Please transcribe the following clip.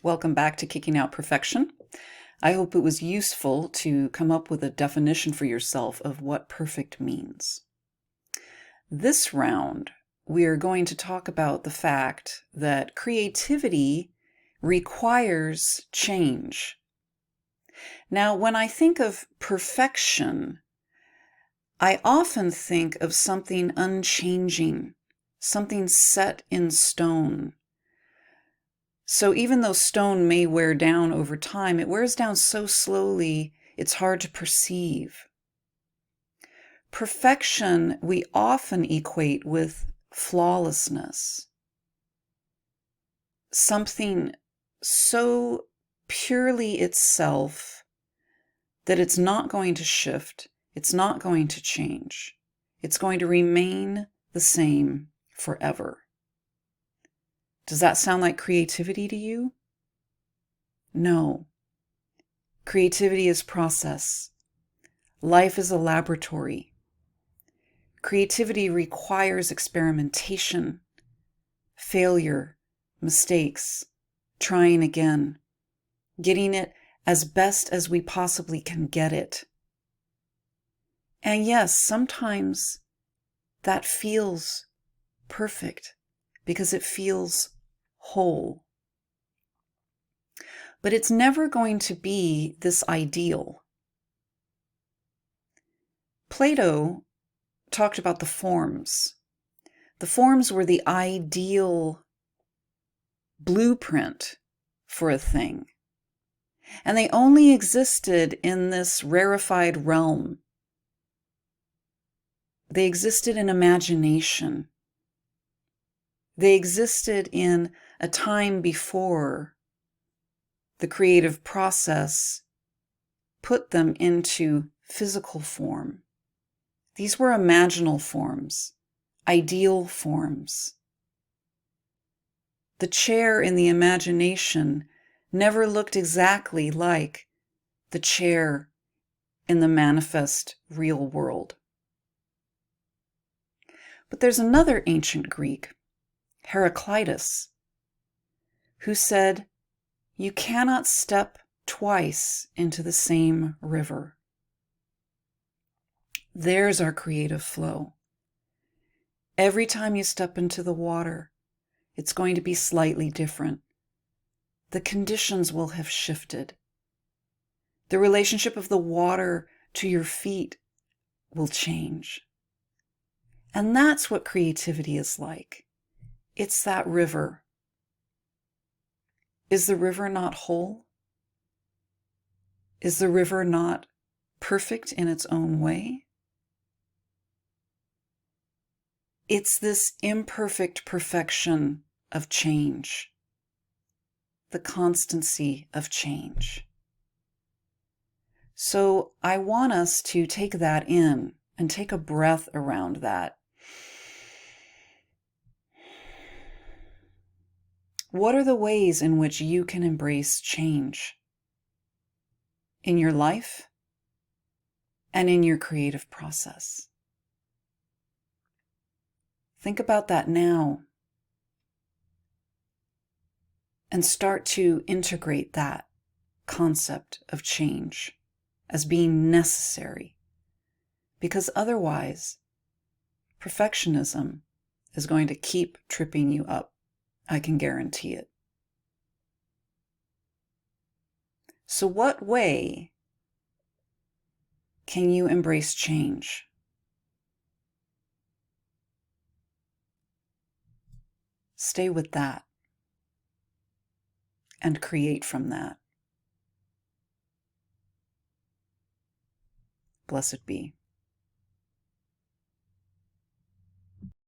Welcome back to Kicking Out Perfection. I hope it was useful to come up with a definition for yourself of what perfect means. This round, we are going to talk about the fact that creativity requires change. Now, when I think of perfection, I often think of something unchanging, something set in stone. So even though stone may wear down over time, it wears down so slowly, it's hard to perceive. Perfection we often equate with flawlessness. Something so purely itself that it's not going to shift, it's not going to change. It's going to remain the same forever. Does that sound like creativity to you? No. Creativity is process. Life is a laboratory. Creativity requires experimentation, failure, mistakes, trying again, getting it as best as we possibly can get it. And yes, sometimes that feels perfect because it feels whole. But it's never going to be this ideal. Plato talked about the forms. The forms were the ideal blueprint for a thing. And they only existed in this rarefied realm. They existed in imagination. They existed in a time before the creative process put them into physical form. These were imaginal forms, ideal forms. The chair in the imagination never looked exactly like the chair in the manifest real world. But there's another ancient Greek, Heraclitus, who said, "You cannot step twice into the same river." There's our creative flow. Every time you step into the water, it's going to be slightly different. The conditions will have shifted. The relationship of the water to your feet will change. And that's what creativity is like. It's that river. Is the river not whole? Is the river not perfect in its own way? It's this imperfect perfection of change, the constancy of change. So I want us to take that in and take a breath around that. What are the ways in which you can embrace change in your life and in your creative process? Think about that now and start to integrate that concept of change as being necessary, because otherwise perfectionism is going to keep tripping you up. I can guarantee it. So what way can you embrace change? Stay with that and create from that. Blessed be.